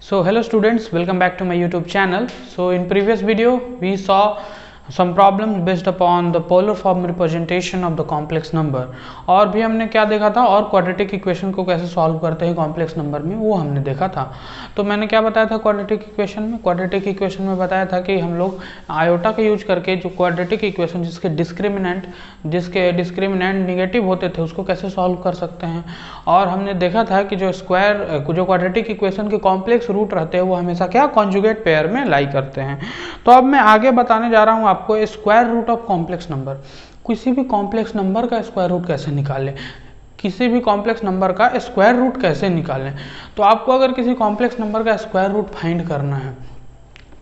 So hello students, welcome back to my YouTube channel. So in previous video we saw some problems based upon the polar form representation of the complex number. और भी हमने क्या देखा था, और quadratic equation को कैसे solve करते हैं कॉम्प्लेक्स नंबर में, वो हमने देखा था। तो मैंने क्या बताया था क्वाड्रेटिक इक्वेशन में बताया था कि हम लोग आयोटा का यूज करके जो क्वाड्रेटिक इक्वेशन जिसके डिस्क्रिमिनेंट निगेटिव होते थे उसको कैसे सॉल्व कर सकते हैं। और हमने देखा था कि जो क्वाड्रेटिक इक्वेशन के कॉम्प्लेक्स रूट रहते हैं वो हमेशा क्या कॉन्जुगेट पेयर में लाई करते हैं। तो अब मैं आगे बताने जा रहा हूँ आपको square root of complex number. किसी भी कॉम्प्लेक्स नंबर का स्क्वायर रूट कैसे निकालें, किसी भी कॉम्प्लेक्स नंबर का स्क्वायर रूट कैसे निकालें। तो आपको अगर किसी कॉम्प्लेक्स नंबर का स्क्वायर रूट फाइंड करना है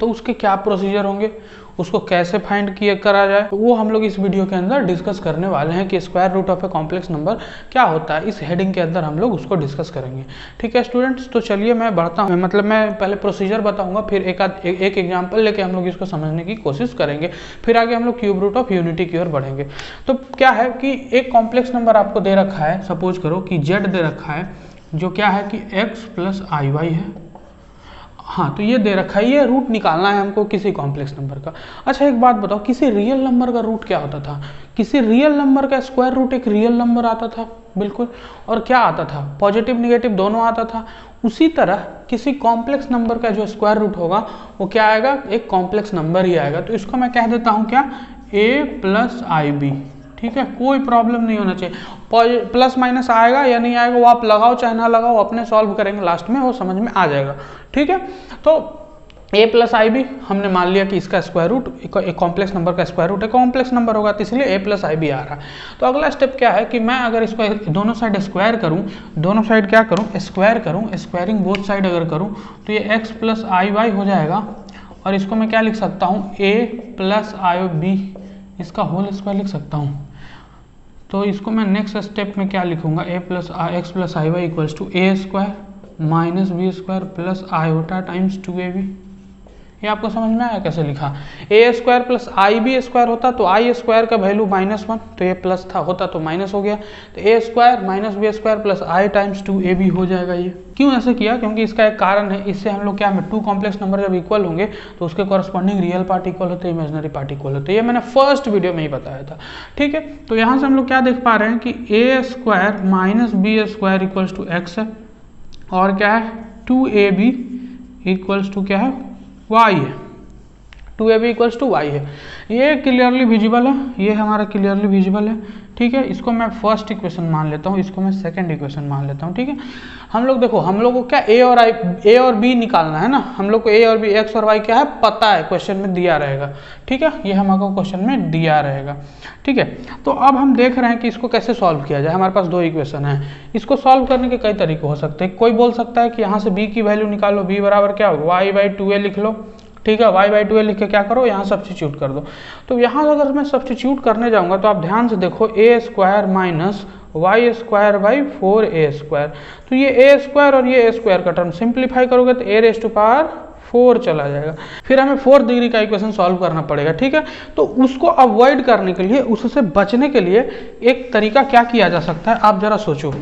तो उसके क्या प्रोसीजर होंगे, उसको कैसे फाइंड करा जाए, वो हम लोग इस वीडियो के अंदर डिस्कस करने वाले हैं कि square root of a complex number क्या होता है। इस हेडिंग के अंदर हम लोग उसको डिस्कस करेंगे। ठीक है स्टूडेंट्स, तो चलिए मैं बढ़ता हूँ। मतलब मैं पहले प्रोसीजर बताऊंगा, फिर एक एग्जाम्पल लेके हम लोग इसको समझने की कोशिश करेंगे, फिर आगे हम लोग क्यूब रूट ऑफ यूनिटी की ओर बढ़ेंगे। तो क्या है कि एक कॉम्प्लेक्स नंबर आपको दे रखा है, सपोज करो कि जेड दे रखा है, जो क्या है कि एक्स प्लस आई वाई है। हाँ, तो ये दे रखा है, ये रूट निकालना है हमको किसी कॉम्प्लेक्स नंबर का। अच्छा एक बात बताओ, किसी रियल नंबर का रूट क्या होता था? किसी रियल नंबर का स्क्वायर रूट एक रियल नंबर आता था, बिल्कुल। और क्या आता था? पॉजिटिव निगेटिव दोनों आता था। उसी तरह किसी कॉम्प्लेक्स नंबर का जो स्क्वायर रूट होगा वो क्या आएगा, एक कॉम्प्लेक्स नंबर ही आएगा। तो इसको मैं कह देता हूँ क्या, ए प्लस आई बी। ठीक है, कोई प्रॉब्लम नहीं होना चाहिए। प्लस माइनस आएगा या नहीं आएगा वो आप लगाओ चाहे ना लगाओ, अपने सॉल्व करेंगे, लास्ट में वो समझ में आ जाएगा। ठीक है, तो a प्लस आई बी हमने मान लिया कि इसका स्क्वायर रूट एक कॉम्प्लेक्स नंबर का स्क्वायर रूट है, कॉम्प्लेक्स नंबर होगा तो इसलिए a प्लस आई बी आ रहा है। तो अगला स्टेप क्या है कि मैं अगर इसको दोनों साइड स्क्वायर करूं, दोनों साइड क्या करूं, स्क्वायर करूं, स्क्वायरिंग बोथ साइड अगर करूं तो ये x प्लस आई वाई हो जाएगा। और इसको मैं क्या लिख सकता हूँ, a प्लस आई बी, इसका होल स्क्वायर लिख सकता हूँ। तो इसको मैं नेक्स्ट स्टेप में क्या लिखूंगा, a plus x plus i y equals to a square minus b square plus iota times 2ab। ये आपको समझ में आया कैसे लिखा? A square plus i b square होता तो आई स्क्वायर का वैल्यू -1, तो ये प्लस था, होता तो माइनस हो गया। तो a square minus b square plus i times 2ab हो जाएगा। ये क्यों ऐसे किया? क्योंकि इसका एक कारण है, इससे हम लोग क्या है, टू कॉम्प्लेक्स नंबर जब इक्वल होंगे तो उसके कॉरस्पॉन्डिंग रियल पार्ट इक्वल होते हैं, इमेजिनरी पार्ट इक्वल होते हैं। ये मैंने फर्स्ट वीडियो में ही बताया था। ठीक है, तो यहाँ से हम लोग क्या देख पा रहे हैं कि a square minus b square equals to x है, और क्या है 2ab इक्वल्स टू क्या है, y है। 2ab इक्वल्स टू y है। ये क्लियरली विजिबल है, ये हमारा क्लियरली विजिबल है। ठीक है, इसको मैं फर्स्ट इक्वेशन मान लेता हूँ, इसको मैं सेकंड इक्वेशन मान लेता हूँ। ठीक है, हम लोग देखो, हम लोग को क्या a और b निकालना है ना, हम लोग को a और b x और y क्या है पता है, क्वेश्चन में दिया रहेगा। ठीक है, ये हमारे क्वेश्चन में दिया रहेगा। ठीक है, तो अब हम देख रहे हैं कि इसको कैसे सॉल्व किया जाए। हमारे पास दो इक्वेशन है, इसको सॉल्व करने के कई तरीके हो सकते हैं। कोई बोल सकता है कि यहाँ से b की वैल्यू निकालो, b बराबर क्या हो, y/2a लिख लो। ठीक है, y/2a लिख के क्या करो, यहाँ सब्स्टिट्यूट कर दो। तो यहाँ अगर मैं सब्स्टिट्यूट करने जाऊँगा तो आप ध्यान से देखो, a square minus y square by 4a square. तो ये a स्क्वायर और ये a स्क्वायर का टर्म सिंप्लीफाई करोगे तो a⁴ चला जाएगा। फिर हमें 4th डिग्री का इक्वेशन सॉल्व करना पड़ेगा। ठीक है, तो उसको अवॉइड करने के लिए, उससे बचने के लिए एक तरीका क्या किया जा सकता है, आप जरा सोचो।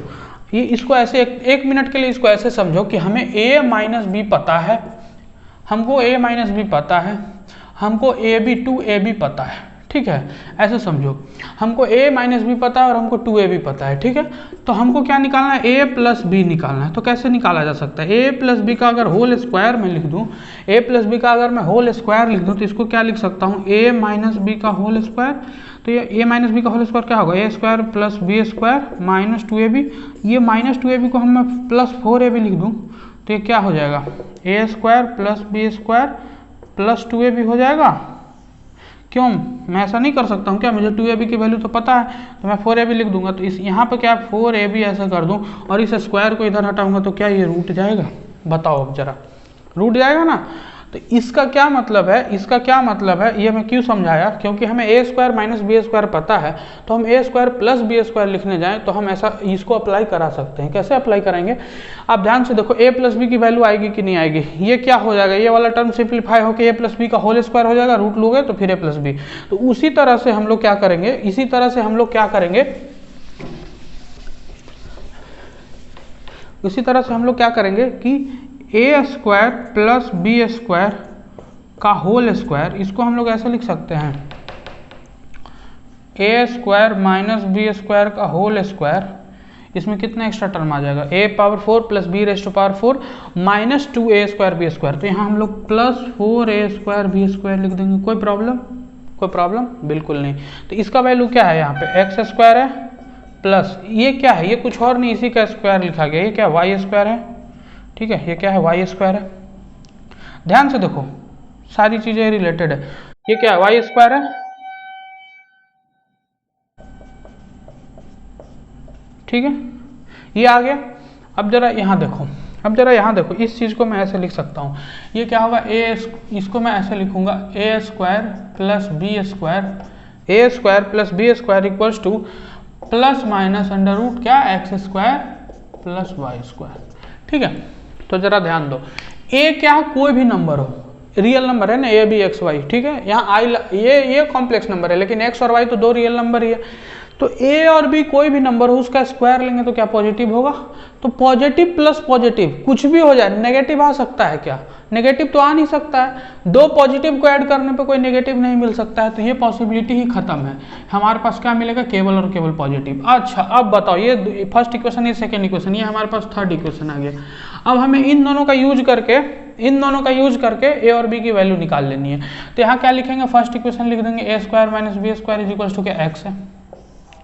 ये इसको ऐसे एक मिनट के लिए इसको ऐसे समझो कि हमें a माइनस बी पता है, हमको a माइनस बी पता है, हमको ab पता है। ठीक है, ऐसे समझो, हमको a माइनस बी पता है और हमको 2ab पता है। ठीक है, तो हमको क्या निकालना है, a प्लस बी निकालना है। तो कैसे निकाला जा सकता है, a प्लस बी का अगर होल स्क्वायर में लिख दूं, a प्लस बी का अगर मैं होल स्क्वायर लिख दूं तो इसको क्या लिख सकता हूँ, a माइनस बी का होल स्क्वायर। तो ये a माइनस बी का होल स्क्वायर क्या होगा, a square plus b square minus 2ab। ये माइनस 2ab को हम मैं प्लस 4ab लिख दूँ तो ये क्या हो जाएगा, a square plus b square plus 2ab हो जाएगा। क्यों, मैं ऐसा नहीं कर सकता हूँ क्या, मुझे 2ab की वैल्यू तो पता है, तो मैं 4ab लिख दूंगा। तो इस यहाँ पे क्या 4ab ऐसा कर दूँ और इस स्क्वायर को इधर हटाऊंगा तो क्या ये रूट जाएगा, बताओ अब जरा, रूट जाएगा ना। तो इसका क्या मतलब है, ये मैं क्यों समझाया, क्योंकि हमें a square minus b square पता है, तो हम a square plus b square लिखने जाएं तो हम ऐसा इसको अप्लाई करा सकते हैं। कैसे अप्लाई करेंगे, आप ध्यान से देखो, a प्लस बी की वैल्यू आएगी कि नहीं आएगी, ये क्या हो जाएगा, ये वाला टर्म सिंप्लीफाई होकर a प्लस बी का होल स्क्वायर हो जाएगा, रूट लोगे तो फिर a प्लस बी। तो उसी तरह से हम लोग क्या करेंगे, कि a square plus b square का होल स्क्वायर, इसको हम लोग ऐसे लिख सकते हैं a square minus b square का होल स्क्वायर, इसमें कितना एक्स्ट्रा टर्म आ जाएगा, a power 4 plus b raise to power 4 minus 2a square b square. तो यहाँ हम लोग plus 4a square b square लिख देंगे। कोई प्रॉब्लम? कोई प्रॉब्लम बिल्कुल नहीं। तो इसका वैल्यू क्या है, यहाँ पे एक्स स्क्वायर है प्लस ये क्या है, ये कुछ और नहीं, इसी का स्क्वायर लिखा गया, ये क्या वाई स्क्वायर है। ठीक है, ये क्या है, वाई स्क्वायर है। ध्यान से देखो, सारी चीजें रिलेटेड है। ये क्या है, वाई स्क्वायर है, ठीक है, ये आ गया। अब जरा यहाँ देखो, अब जरा यहाँ देखो, इस चीज को मैं ऐसे लिख सकता हूँ, ये क्या होगा, इसको मैं ऐसे लिखूंगा a square plus b square, a square plus b square equals to plus minus under root क्या, x square plus y square. ठीक है, तो जरा ध्यान दो, ए क्या, कोई भी नंबर हो, रियल नंबर है ना, ए बी एक्स वाई, ठीक है, यहाँ आई ये कॉम्प्लेक्स नंबर है, लेकिन एक्स और वाई तो दो रियल नंबर ही है। तो ए और बी कोई भी नंबर हो, उसका स्क्वायर लेंगे तो क्या पॉजिटिव होगा। तो पॉजिटिव प्लस पॉजिटिव कुछ भी हो जाए, नेगेटिव आ सकता है क्या, नेगेटिव तो आ नहीं सकता है। दो पॉजिटिव को ऐड करने पे कोई नेगेटिव नहीं मिल सकता है, तो ये पॉसिबिलिटी ही खत्म है। हमारे पास क्या मिलेगा, केवल और केवल पॉजिटिव। अच्छा अब बताओ, ये फर्स्ट इक्वेशन, ये सेकेंड इक्वेशन, ये हमारे पास थर्ड इक्वेशन आ गया। अब हमें इन दोनों का यूज करके ए और बी की वैल्यू निकाल लेनी है। तो यहाँ क्या लिखेंगे, फर्स्ट इक्वेशन लिख देंगे a square minus b square is equal to क्या, एक्स है।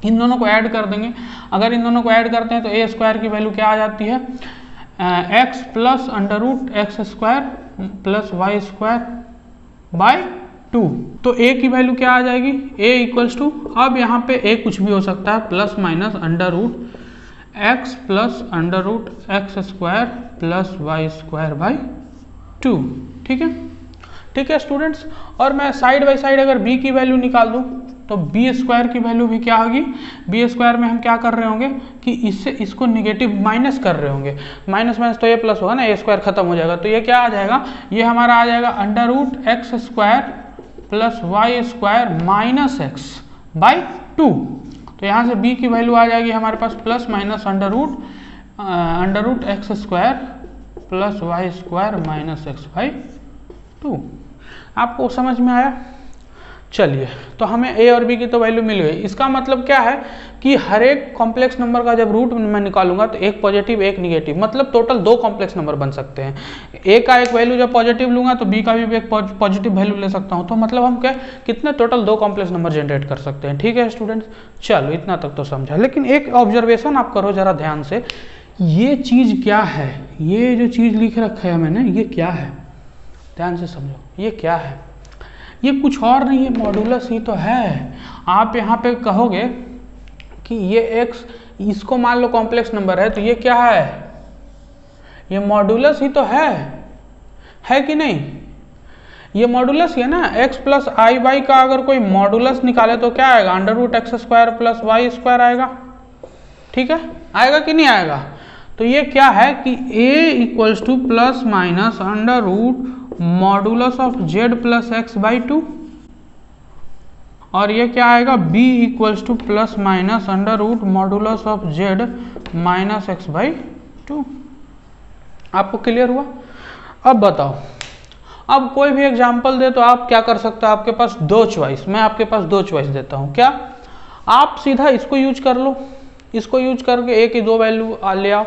इन दोनों को ऐड कर देंगे, अगर इन दोनों को ऐड करते हैं तो ए स्क्वायर की वैल्यू क्या आ जाती है, x plus under root x square plus y square by 2। तो ए की वैल्यू क्या आ जाएगी, ए इक्वल्स टू, अब यहाँ पे ए कुछ भी हो सकता है, plus minus under root x plus under root x square plus y square by 2। ठीक है, ठीक है स्टूडेंट्स। और मैं साइड बाई साइड अगर बी की वैल्यू निकाल दूं तो बी स्क्वायर की वैल्यू भी क्या होगी, बी स्क्वायर में हम क्या कर रहे होंगे कि इससे इसको निगेटिव माइनस कर रहे होंगे, माइनस माइनस तो ये प्लस होगा ना, ए स्क्वायर खत्म हो जाएगा। तो ये क्या आ जाएगा, ये हमारा आ जाएगा under root x square plus y square minus x by 2। तो यहाँ से बी की वैल्यू आ जाएगी हमारे पास plus minus under root x square plus y square minus x by 2। आपको समझ में आया। चलिए, तो हमें ए और बी की तो वैल्यू मिल गई। इसका मतलब क्या है कि हर एक कॉम्प्लेक्स नंबर का जब रूट मैं निकालूंगा तो एक पॉजिटिव एक निगेटिव, मतलब टोटल दो कॉम्प्लेक्स नंबर बन सकते हैं। ए का एक वैल्यू जब पॉजिटिव लूंगा तो बी का भी एक पॉजिटिव वैल्यू ले सकता हूं। तो मतलब हम क्या, कितने टोटल दो कॉम्प्लेक्स नंबर जनरेट कर सकते हैं। ठीक है स्टूडेंट्स, चलो इतना तक तो समझा। लेकिन एक ऑब्जर्वेशन आप करो जरा ध्यान से, ये चीज क्या है, ये जो चीज लिख रखा है मैंने, ये क्या है, ध्यान से समझो, ये क्या है, ये कुछ और नहीं है, मॉडुलस ही तो है। आप यहाँ पे कहोगे कि ये x, इसको मान लो कॉम्प्लेक्स नंबर है, तो ये क्या है, ये मॉडुलस ही तो है कि नहीं, ये मॉडुलस ही है ना। x प्लस आई वाई का अगर कोई मॉडुलस निकाले तो क्या आएगा, under root x square plus y square आएगा। ठीक है, आएगा कि नहीं आएगा। तो ये क्या है कि a equals to plus minus under root modulus of z plus x by 2, और ये क्या आएगा, b equals to plus minus under root modulus of z minus x by 2। आपको क्लियर हुआ। अब बताओ, अब कोई भी एग्जाम्पल दे तो आप क्या कर सकते हो, आपके पास दो चॉइस, मैं आपके पास दो चॉइस देता हूं। क्या, आप सीधा इसको यूज कर लो, इसको यूज करके a की दो वैल्यू ले आओ,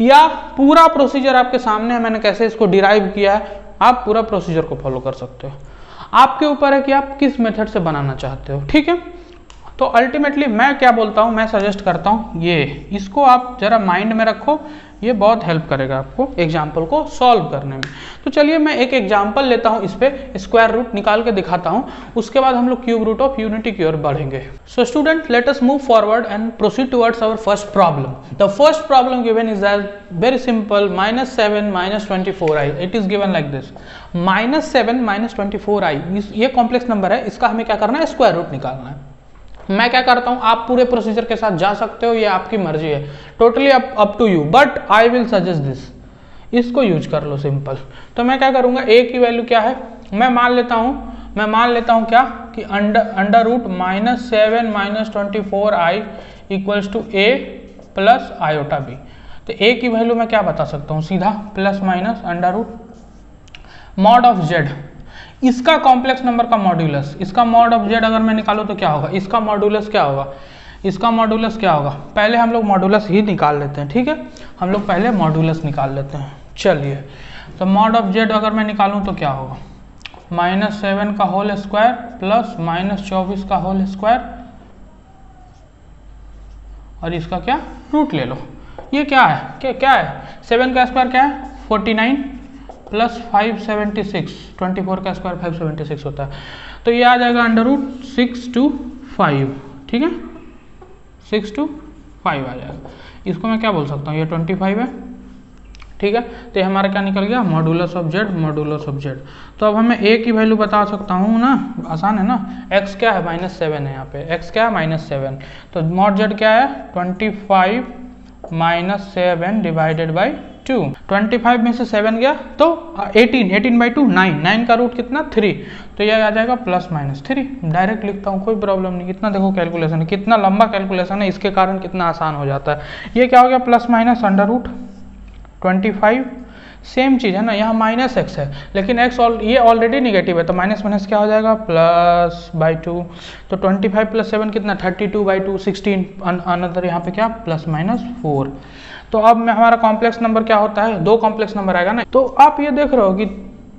या पूरा प्रोसीजर आपके सामने है, मैंने कैसे इसको डिराइव किया है, आप पूरा प्रोसीजर को फॉलो कर सकते हो। आपके ऊपर है कि आप किस मेथड से बनाना चाहते हो। ठीक है, तो अल्टीमेटली मैं क्या बोलता हूँ, मैं सजेस्ट करता हूँ ये, इसको आप जरा माइंड में रखो, ये बहुत हेल्प करेगा आपको एग्जाम्पल को सॉल्व करने में। तो चलिए मैं एक एग्जाम्पल लेता हूँ, इस पे स्क्वायर रूट निकाल के दिखाता हूँ, उसके बाद हम लोग क्यूब रूट ऑफ यूनिटी की ओर बढ़ेंगे। So student, let us move forward and proceed towards our first problem. The first problem given is as very simple, -7 - 24i। It is given like this, -7 - 24i, ये complex number है, इसका हमें क्या करना है, स्क्वायर रूट निकालना है। मैं क्या करता हूं, आप पूरे प्रोसीजर के साथ जा सकते हो, ये आपकी मर्जी है, totally up to you, but I will suggest this, इसको यूज कर लो सिंपल। तो मैं क्या करूंगा, a की वैल्यू क्या है, मैं मान लेता हूं क्या कि under root -7 - 24i equals to a plus iota b। तो a की वैल्यू मैं क्या बता सकता हूँ, सीधा plus minus under root mod of z, इसका कॉम्प्लेक्स नंबर का मॉड्यूलस, इसका मॉड ऑफ z अगर मैं निकालूँ तो क्या होगा, इसका मॉड्यूलस क्या होगा, इसका मॉड्यूलस क्या होगा, पहले हम लोग मॉड्यूलस ही निकाल लेते हैं, ठीक है, हम लोग पहले मॉड्यूलस निकाल लेते हैं। चलिए, तो मॉड ऑफ z अगर मैं निकालूँ तो क्या होगा, -7 का होल स्क्वायर प्लस -24 का होल स्क्वायर, और इसका क्या रूट ले लो। ये क्या है, क्या है, 7 का स्क्वायर क्या है 49 प्लस 576, 24 का स्क्वायर 576 होता है, तो ये आ जाएगा अंडर रूट 6 to 5, ठीक है, 6 to 5 आ जाएगा। इसको मैं क्या बोल सकता हूँ, ये 25 है, ठीक है, तो ये हमारा क्या निकल गया, modulus of z, modulus of z। तो अब हमें a की वैल्यू बता सकता हूँ ना, आसान है ना, x क्या है -7 है, यहाँ पे x क्या है -7, तो मॉड z क्या है 25 - 7 डिवाइडेड बाई 2, 25 में से 7 गया तो 18/2 9 का रूट कितना 3, तो यह आ जाएगा +-3, डायरेक्ट लिखता हूँ, कोई प्रॉब्लम नहीं। कितना देखो कैलकुलेशन है, कितना लंबा कैलकुलेशन है, इसके कारण कितना आसान हो जाता है। ये क्या हो गया +- अंडर रूट 25, सेम चीज़ है ना, यहाँ -x है लेकिन x ये ऑलरेडी निगेटिव है, तो माइनस क्या हो जाएगा +/2, तो 25 + 7 कितना 32/2, 16 अनदर यहाँ पे क्या +-4। तो अब में हमारा कॉम्प्लेक्स नंबर क्या होता है, 2 कॉम्प्लेक्स नंबर आएगा ना, तो आप ये देख रहे हो कि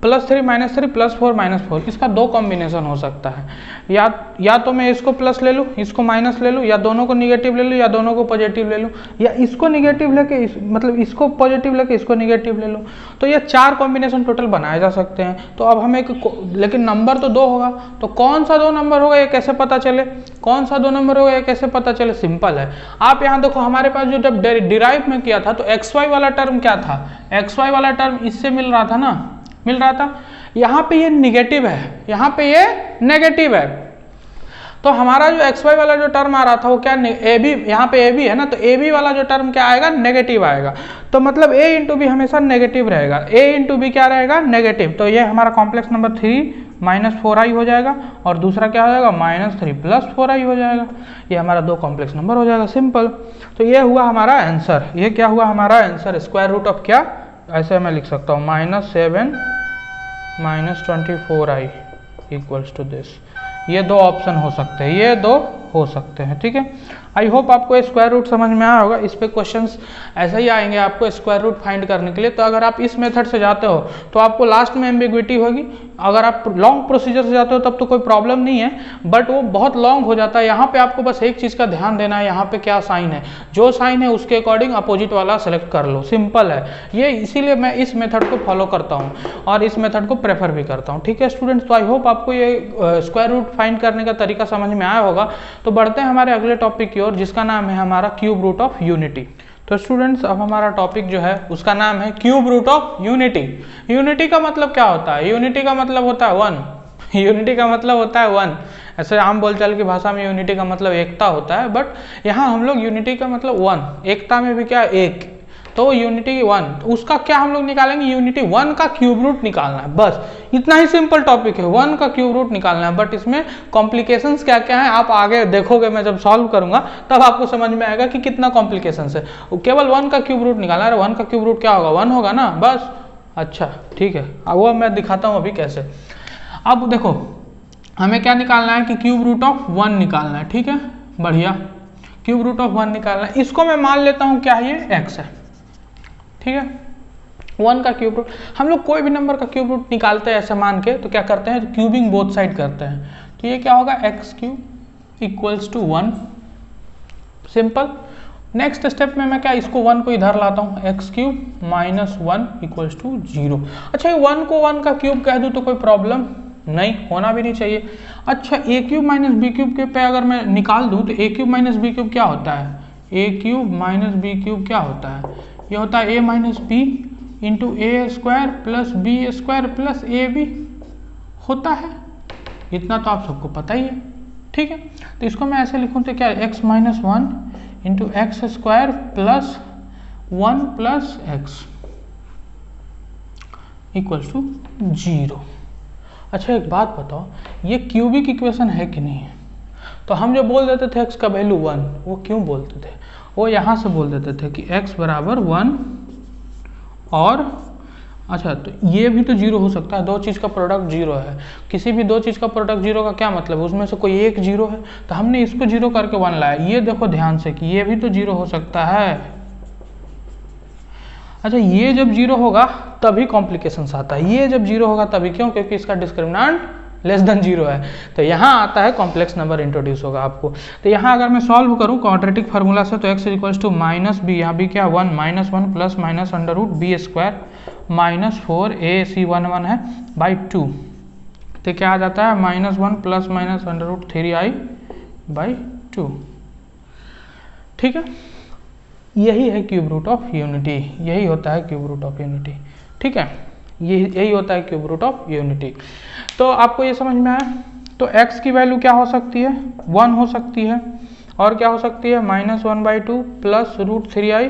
+3 -3 +4 -4, इसका 2 कॉम्बिनेशन हो सकता है, या तो मैं इसको प्लस ले लूँ, इसको माइनस ले लूँ, या दोनों को निगेटिव ले लूँ, या दोनों को पॉजिटिव ले लूँ, या इसको निगेटिव लेके मतलब इसको पॉजिटिव लेके इसको निगेटिव ले लूँ, तो ये 4 कॉम्बिनेशन टोटल बनाए जा सकते हैं। तो अब हमें लेकिन नंबर तो 2 होगा, तो कौन सा 2 नंबर होगा ये कैसे पता चले, कौन सा 2 नंबर होगा ये कैसे पता चले, सिंपल है। आप यहाँ देखो, हमारे पास जो जब डिराइव में किया था तो XY वाला टर्म क्या था, XY वाला टर्म इससे मिल रहा था ना, मिल रहा था, यहाँ पे ये निगेटिव है, यहाँ पे ये नेगेटिव है, तो हमारा जो XY वाला जो टर्म आ रहा था वो क्या AB, यहाँ पे AB है ना, तो AB वाला जो टर्म क्या आएगा, नेगेटिव आएगा, तो मतलब A इंटू बी हमेशा नेगेटिव रहेगा, A इंटू बी क्या रहेगा, नेगेटिव, तो ये हमारा कॉम्प्लेक्स नंबर 3 -4i हो जाएगा, और दूसरा क्या हो जाएगा -3 + 4i हो जाएगा, ये हमारा 2 कॉम्प्लेक्स नंबर हो जाएगा, सिंपल। तो ये हुआ हमारा आंसर, ये क्या हुआ हमारा आंसर, स्क्वायर रूट ऑफ क्या, ऐसे मैं लिख सकता हूँ -7 - 24i इक्वल्स टू दिस। ये 2 ऑप्शन हो सकते हैं, ये 2 हो सकते हैं, ठीक है। आई होप आपको स्क्वायर रूट समझ में आया होगा। इस पे क्वेश्चंस ऐसे ही आएंगे आपको स्क्वायर रूट फाइंड करने के लिए। तो अगर आप इस मेथड से जाते हो तो आपको लास्ट में एम्बिग्विटी होगी, अगर आप लॉन्ग प्रोसीजर से जाते हो तब तो कोई प्रॉब्लम नहीं है, बट वो बहुत लॉन्ग हो जाता है। यहाँ पे आपको बस एक चीज़ का ध्यान देना है, यहाँ पे क्या साइन है, जो साइन है उसके अकॉर्डिंग अपोजिट वाला सेलेक्ट कर लो, सिंपल है ये। इसीलिए मैं इस मेथड को फॉलो करता हूँ और इस मेथड को प्रेफर भी करता हूँ, ठीक है स्टूडेंट्स। तो आई होप आपको ये स्क्वायर रूट फाइंड करने का तरीका समझ में आया होगा। तो बढ़ते हैं हमारे अगले टॉपिक की ओर, जिसका नाम है हमारा क्यूब रूट ऑफ यूनिटी। तो स्टूडेंट्स अब हमारा टॉपिक जो है उसका नाम है cube root of unity. Unity का मतलब क्या होता है? यूनिटी का मतलब होता है 1। यूनिटी का मतलब होता है 1। ऐसे आम बोलचाल की भाषा में यूनिटी का मतलब एकता होता है, बट यहाँ हम लोग यूनिटी का मतलब 1, एकता में भी क्या एक, तो यूनिटी 1, उसका क्या हम लोग निकालेंगे, यूनिटी 1 का क्यूब रूट निकालना है, बस इतना ही सिंपल टॉपिक है, 1 का क्यूब रूट निकालना है। बट इसमें कॉम्प्लिकेशंस क्या क्या है आप आगे देखोगे, मैं जब सॉल्व करूंगा तब आपको समझ में आएगा कि कितना कॉम्प्लिकेशंस है। केवल 1 का क्यूब रूट निकालना है। 1 का क्यूब रूट क्या होगा, 1 होगा ना, बस। अच्छा ठीक है, वो मैं दिखाता हूँ अभी कैसे। अब देखो हमें क्या निकालना है कि क्यूब रूट ऑफ 1 निकालना है, ठीक है, बढ़िया, क्यूब रूट ऑफ 1 निकालना है। इसको मैं मान लेता हूँ क्या है, ये x है, ठीक है। 1 का क्यूब रूट, हम लोग कोई भी नंबर का क्यूब रूट निकालते हैं ऐसे मान के, तो क्या करते हैं, तो क्यूबिंग बोथ साइड करते हैं। तो ये क्या होगा, x³ = 1, सिंपल। नेक्स्ट स्टेप में मैं क्या, इसको 1 को इधर लाता हूँ, x³ - 1 = 0। अच्छा, ये 1 को 1 का क्यूब कह दूँ तो कोई प्रॉब्लम नहीं, होना भी नहीं चाहिए। अच्छा, a³ - b³ के पे अगर मैं निकाल दूँ तो a³ - b³ क्या होता है, a³ - b³ क्या होता है, ये होता है a - b × a² + b² + ab होता है। इतना तो आप सबको पता ही है, ठीक है। तो इसको मैं ऐसे लिखूं तो क्या है, x - 1 × x² + 1 + x = 0। अच्छा एक बात बताओ, ये क्यूबिक इक्वेशन है कि नहीं है? तो हम जो बोल देते थे x का वैल्यू 1, वो क्यों बोलते थे? वो यहाँ से बोल देते थे कि x बराबर 1 और अच्छा तो ये भी तो जीरो हो सकता है, दो चीज़ का प्रोडक्ट जीरो है। किसी भी दो चीज़ का प्रोडक्ट जीरो का क्या मतलब, उसमें से कोई एक जीरो है, तो हमने इसको जीरो करके 1 लाया। ये देखो ध्यान से कि ये भी तो जीरो हो सकता है। अच्छा ये जब जीरो होगा तभी कॉम्प्लिकेशंस आता है, ये जब जीरो होगा तभी, क्यों? क्योंकि इसका डिस्क्रिमिनेंट लेस देन जीरो है। तो यहाँ आता है कॉम्प्लेक्स नंबर इंट्रोड्यूस होगा आपको। तो यहाँ अगर मैं सॉल्व करूँ क्वाड्रेटिक फार्मूला से, तो x equals to minus b, यहाँ भी क्या 1 -1 plus minus under root b square minus 4ac11 है बाई 2। तो क्या आ जाता है -1 plus minus under root 3i by 2। ठीक है, यही है क्यूब रूट ऑफ यूनिटी, यही होता है क्यूब रूट ऑफ यूनिटी। ठीक है, यही होता है क्यूब रूट ऑफ यूनिटी। तो आपको ये समझ में आया। तो x की वैल्यू क्या हो सकती है, 1 हो सकती है, और क्या हो सकती है -1/2 प्लस √3i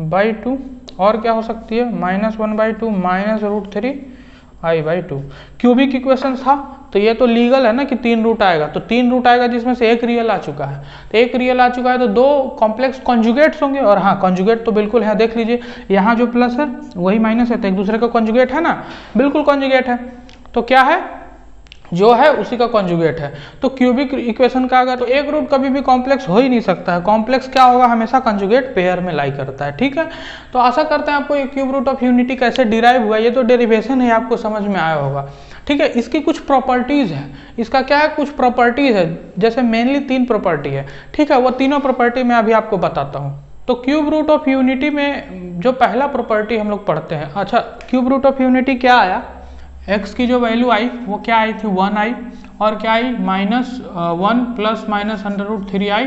बाई 2, और क्या हो सकती है -1/2 माइनस √3i/2। क्यूबिक इक्वेशन था तो ये तो लीगल है ना कि 3 रूट आएगा, तो 3 रूट आएगा जिसमें से एक रियल आ चुका है, तो एक रियल आ चुका है तो 2 कॉम्प्लेक्स कॉन्जुगेट्स होंगे। और हाँ कॉन्जुगेट तो बिल्कुल है, देख लीजिए यहाँ जो प्लस है वही माइनस है, तो एक दूसरे का कॉन्जुगेट है ना, बिल्कुल कॉन्जुगेट है। तो क्या है, जो है उसी का कॉन्जुगेट है। तो क्यूबिक इक्वेशन का अगर तो एक रूट कभी भी कॉम्प्लेक्स हो ही नहीं सकता है, कॉम्प्लेक्स क्या होगा, हमेशा कॉन्जुगेट पेयर में लाई करता है। ठीक है, तो आशा करते हैं आपको ये क्यूब रूट ऑफ यूनिटी कैसे डिराइव हुआ, ये तो डेरिवेशन है, आपको समझ में आया होगा। ठीक है, इसकी कुछ प्रॉपर्टीज है, इसका क्या है, कुछ प्रॉपर्टीज है, जैसे मेनली 3 प्रॉपर्टी है। ठीक है, वो तीनों प्रॉपर्टी मैं अभी आपको बताता हूँ। तो क्यूब रूट ऑफ यूनिटी में जो पहला प्रॉपर्टी हम लोग पढ़ते हैं, अच्छा क्यूब रूट ऑफ यूनिटी क्या आया, x की जो वैल्यू आई वो क्या आई थी 1 आई, और क्या i -1 plus minus under root 3i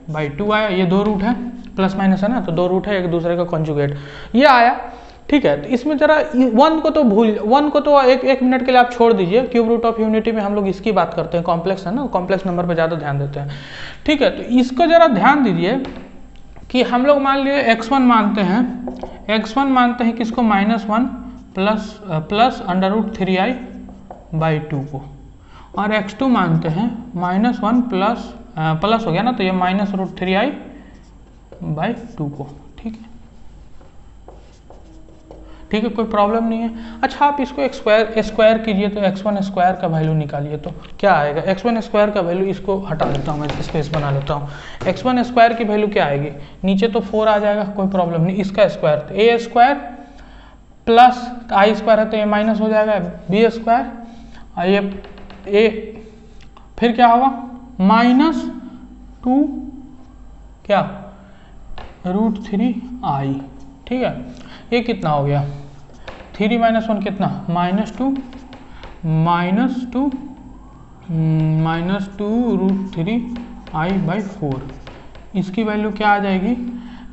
by 2 आया। ये 2 रूट है, प्लस माइनस है ना, तो 2 रूट है, एक दूसरे का कॉन्जुगेट ये आया। ठीक है, तो इसमें जरा 1 को तो एक मिनट के लिए आप छोड़ दीजिए। क्यूब रूट ऑफ यूनिटी में हम लोग इसकी बात करते हैं, कॉम्प्लेक्स है ना, कॉम्प्लेक्स नंबर पे ज़्यादा ध्यान देते हैं। ठीक है, तो इसको जरा ध्यान दीजिए कि हम लोग मान लिए x1 मानते हैं, x1 मानते हैं किसको -1 plus under root 3i by 2 को, और x2 मानते हैं -1 प्लस हो गया ना, तो ये माइनस √3i बाई 2 को। ठीक है, ठीक है, कोई प्रॉब्लम नहीं है। अच्छा आप इसको स्क्वायर कीजिए, तो x1 स्क्वायर का वैल्यू निकालिए, तो क्या आएगा, x1 स्क्वायर का वैल्यू, इसको हटा देता हूँ मैं, स्पेस बना लेता हूँ। x1 स्क्वायर की वैल्यू क्या आएगी, नीचे तो 4 आ जाएगा, कोई प्रॉब्लम नहीं। इसका स्क्वायर तो a square plus i square है तो ये माइनस हो जाएगा b स्क्वायर, और ये a फिर क्या होगा -2 क्या √3i। ठीक है, ये कितना हो गया, 3 - 1 कितना -2 √3i बाई 4। इसकी वैल्यू क्या आ जाएगी,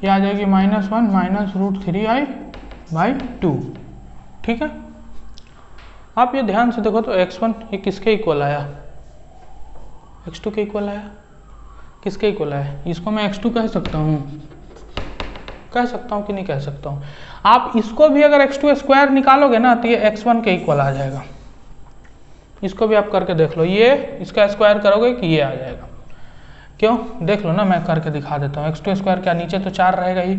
ये आ जाएगी -1 √3i बाई 2। ठीक है, आप ये ध्यान से देखो तो x1 ये किसके इक्वल आया, x2 के इक्वल आया, किसके इक्वल आया, इसको मैं x2 कह सकता हूँ कि नहीं कह सकता हूँ। आप इसको भी अगर x2 स्क्वायर निकालोगे ना तो ये x1 के इक्वल आ जाएगा। इसको भी आप करके देख लो, ये इसका स्क्वायर करोगे कि ये आ जाएगा, क्यों देख लो ना, मैं करके दिखा देता हूँ। x2 स्क्वायर क्या, नीचे तो 4 रहेगा ही,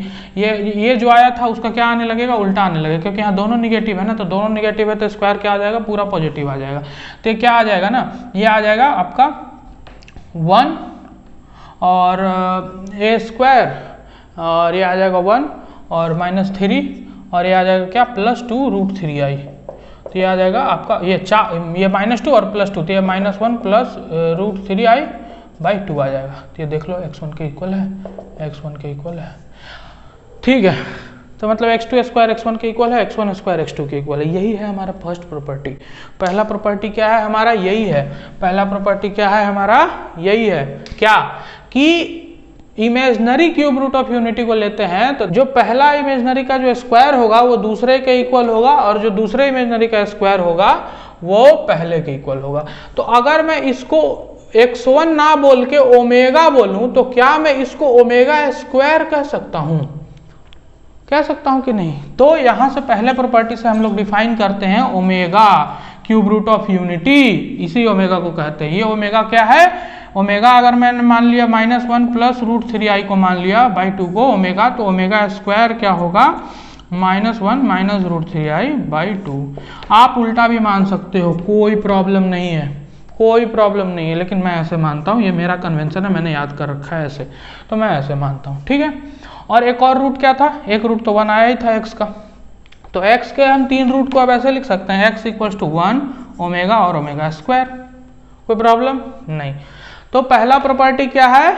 ये जो आया था उसका क्या आने लगेगा, उल्टा आने लगेगा, क्योंकि यहाँ दोनों निगेटिव है ना, तो दोनों निगेटिव है तो स्क्वायर क्या आ जाएगा, पूरा पॉजिटिव आ जाएगा। तो ये क्या आ जाएगा ना, ये आ जाएगा आपका 1 और a स्क्वायर, और ये आ जाएगा 1 और -3, और ये आ जाएगा क्या +2 √3i। तो ये आ जाएगा आपका ये -2 और +2, तो ये -1 प्लस √3i बाई 2 आ जाएगा। तो ये देख लो x1 के इक्वल है, x1 के इक्वल है। ठीक है, तो मतलब x2 स्क्वायर x1 के इक्वल है, x1 स्क्वायर x2 के इक्वल है। यही है हमारा फर्स्ट प्रॉपर्टी। पहला प्रॉपर्टी क्या है हमारा, यही है, पहला प्रॉपर्टी क्या है हमारा, यही है, क्या कि imaginary cube root of unity को लेते हैं तो जो पहला इमेजनरी का जो स्क्वायर होगा वो दूसरे के इक्वल होगा, और जो दूसरे इमेजनरी का स्क्वायर होगा वो पहले के इक्वल होगा। तो अगर मैं इसको x1 ना बोल के ओमेगा बोलूं तो क्या मैं इसको ओमेगा स्क्वायर कह सकता हूं, कह सकता हूं कि नहीं। तो यहां से पहले प्रॉपर्टी से हम लोग डिफाइन करते हैं omega cube root of unity, इसी ओमेगा को कहते हैं। ये ओमेगा क्या है, ओमेगा अगर मैंने मान लिया -1 प्लस √3i को मान लिया बाई 2 को ओमेगा, तो ओमेगा स्क्वायर क्या होगा -1 माइनस √3i बाई 2। आप उल्टा भी मान सकते हो, कोई प्रॉब्लम नहीं है, कोई प्रॉब्लम नहीं है, लेकिन मैं ऐसे मानता हूँ, ये मेरा कन्वेंशन है, मैंने याद कर रखा है ऐसे, तो मैं ऐसे मानता हूँ, ठीक है। और एक और रूट क्या था, एक रूट तो 1 आया ही था x का, तो x के हम 3 रूट को अब ऐसे लिख सकते हैं x = 1 ओमेगा और ओमेगा स्क्वायर, कोई प्रॉब्लम नहीं। तो पहला प्रॉपर्टी क्या है,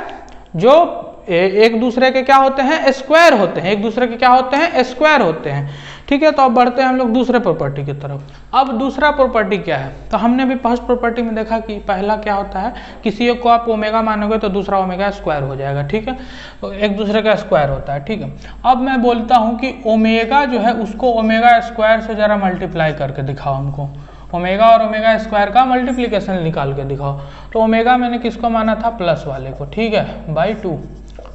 जो एक दूसरे के क्या होते हैं, स्क्वायर होते हैं, एक दूसरे के क्या होते हैं, स्क्वायर होते हैं, ठीक है। तो अब बढ़ते हैं हम लोग दूसरे प्रॉपर्टी की तरफ। अब दूसरा प्रॉपर्टी क्या है, तो हमने भी फर्स्ट प्रॉपर्टी में देखा कि पहला क्या होता है, किसी एक को आप ओमेगा मानोगे तो दूसरा ओमेगा स्क्वायर हो जाएगा, ठीक है, तो एक दूसरे का स्क्वायर होता है, ठीक है। अब मैं बोलता हूँ कि ओमेगा जो है उसको ओमेगा स्क्वायर से जरा मल्टीप्लाई करके दिखाओ हमको, ओमेगा और ओमेगा स्क्वायर का मल्टीप्लीकेशन निकाल के दिखाओ। तो ओमेगा मैंने किसको माना था, प्लस वाले को, ठीक है, बाई 2,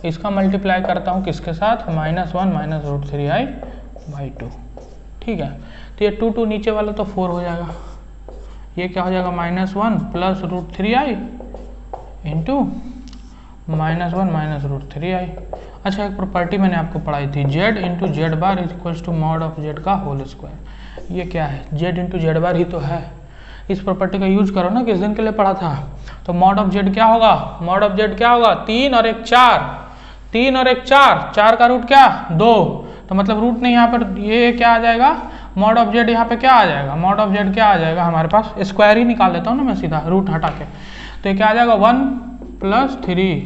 इसका मल्टीप्लाई करता हूँ किसके साथ, -1 माइनस √3i बाई 2, ठीक है। तो ये 2 नीचे वाला तो 4 हो जाएगा, ये क्या हो जाएगा -1 plus √3i into -1 minus √3i। अच्छा, एक प्रॉपर्टी मैंने आपको पढ़ाई थी, z into z bar equals to mod of z का होल स्क्वायर। ये क्या है, z इंटू जेड बार ही तो है, इस प्रॉपर्टी का यूज करो ना, किस दिन के लिए पढ़ा था। तो मॉड ऑफ z क्या होगा, मॉड ऑफ z क्या होगा, 3 और 1 4, 3 और 1 4, 4 का रूट क्या 2, तो मतलब रूट नहीं यहाँ पर, ये क्या आ जाएगा, मॉड ऑफ z यहाँ पे क्या आ जाएगा, मॉड ऑफ z क्या आ जाएगा हमारे पास, स्क्वायर ही निकाल लेता हूँ ना मैं सीधा रूट हटा के, तो ये क्या आ जाएगा 1 + 3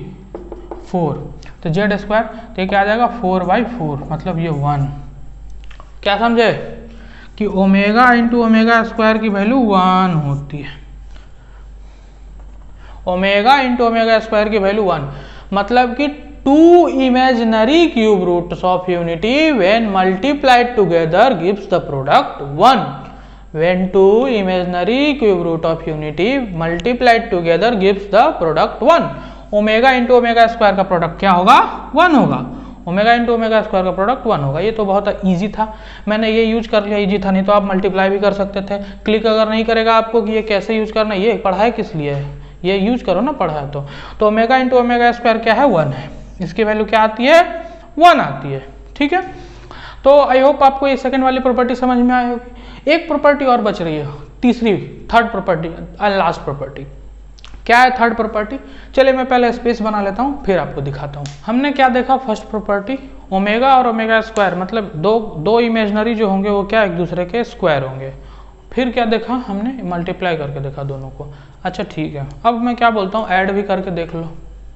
4, तो z स्क्वायर, तो ये क्या आ जाएगा 4/4, मतलब ये 1। क्या समझे कि ओमेगा इंटू ओमेगा स्क्वायर की वैल्यू 1 होती है, ओमेगा इंटू ओमेगा स्क्वायर की वैल्यू 1, मतलब कि 2 imaginary cube roots of unity when multiplied together gives the product 1. When 2 imaginary cube root of unity multiplied together gives the product 1. Omega into omega square का product क्या होगा, 1 होगा, omega into omega square का product 1 होगा। ये तो बहुत easy था, मैंने ये यूज कर लिया, इजी था, नहीं तो आप मल्टीप्लाई भी कर सकते थे। क्लिक अगर नहीं करेगा आपको कि ये कैसे यूज करना, ये पढ़ाई किस लिए है, ये यूज करो ना पढ़ा है तो ओमेगा इंटू ओमेगा स्क्वायर क्या है, 1 है, इसकी वैल्यू क्या आती है, 1 आती है, ठीक है। तो आई होप आपको ये सेकंड वाली प्रॉपर्टी समझ में आई होगी। एक प्रॉपर्टी और बच रही है, तीसरी, थर्ड प्रॉपर्टी, लास्ट प्रॉपर्टी। क्या है थर्ड प्रॉपर्टी, चलिए मैं पहले स्पेस बना लेता हूँ फिर आपको दिखाता हूँ। हमने क्या देखा, फर्स्ट प्रॉपर्टी ओमेगा और ओमेगा स्क्वायर, मतलब दो इमेजनरी जो होंगे वो क्या एक दूसरे के स्क्वायर होंगे। फिर क्या देखा हमने, मल्टीप्लाई करके देखा दोनों को। अच्छा ठीक है, अब मैं क्या बोलता हूँ, ऐड भी करके देख लो।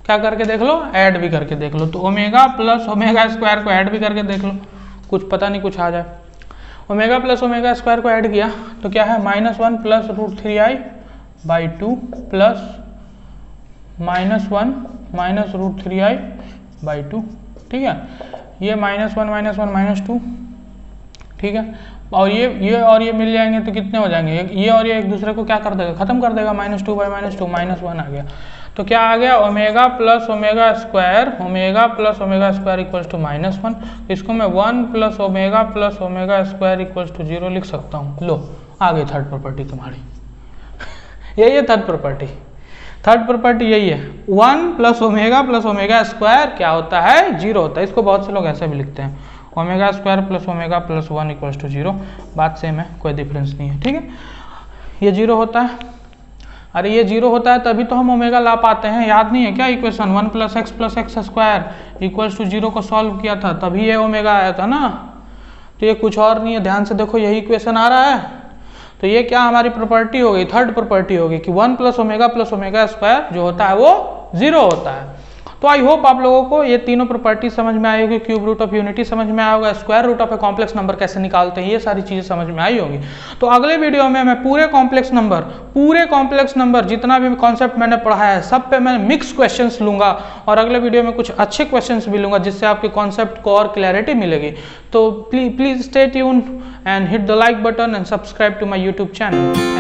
क्या करके देख लो, ऐड भी करके देख लो। तो ओमेगा प्लस ओमेगा स्क्वायर को ऐड भी करके देख लो, कुछ पता नहीं कुछ आ जाए। ओमेगा प्लस ओमेगा स्क्वायर को ऐड किया तो क्या है, -1 plus √3i by 2 plus -1 minus √3i by 2, ठीक है। ये -1 - 2, ठीक है। और ये मिल जाएंगे तो कितने हो जाएंगे, ये और ये एक दूसरे को क्या कर देगा, खत्म कर देगा, -2 बाई -2 -1 आ गया। तो क्या आ गया, omega plus omega square equals to -1। इसको मैं 1 plus omega square equals to 0 लिख सकता हूँ। लो आ गई थर्ड प्रॉपर्टी तुम्हारी। यही है थर्ड प्रॉपर्टी, थर्ड प्रॉपर्टी यही है। 1 प्लस ओमेगा स्क्वायर क्या होता है, 0 होता है। इसको बहुत से लोग ऐसे भी लिखते हैं, omega square plus omega plus 1 equals to 0, बात सेम है, कोई डिफरेंस नहीं है, ठीक है। ये 0 होता है, अरे ये 0 होता है तभी तो हम ओमेगा ला पाते हैं, याद नहीं है क्या equation, 1 + x square equals to 0 को सॉल्व किया था तभी ये ओमेगा आया था ना। तो ये कुछ और नहीं है, ध्यान से देखो यही इक्वेशन आ रहा है। तो ये क्या हमारी प्रॉपर्टी हो गई, थर्ड प्रॉपर्टी हो गई कि 1 प्लस ओमेगा स्क्वायर जो होता है वो 0 होता है। तो आई होप आप लोगों को ये तीनों प्रॉपर्टी समझ में आई होगी, क्यूब रूट ऑफ यूनिटी समझ में आया होगा, square root of a complex number कैसे निकालते हैं, ये सारी चीजें समझ में आई होगी। तो अगले वीडियो में मैं पूरे कॉम्प्लेक्स नंबर जितना भी कॉन्सेप्ट मैंने पढ़ाया है सब पे मैं मिक्स क्वेश्चंस लूंगा, और अगले वीडियो में कुछ अच्छे क्वेश्चंस भी लूंगा जिससे आपके कॉन्सेप्ट को और क्लैरिटी मिलेगी। तो please stay tuned and hit the like button and subscribe to my YouTube channel.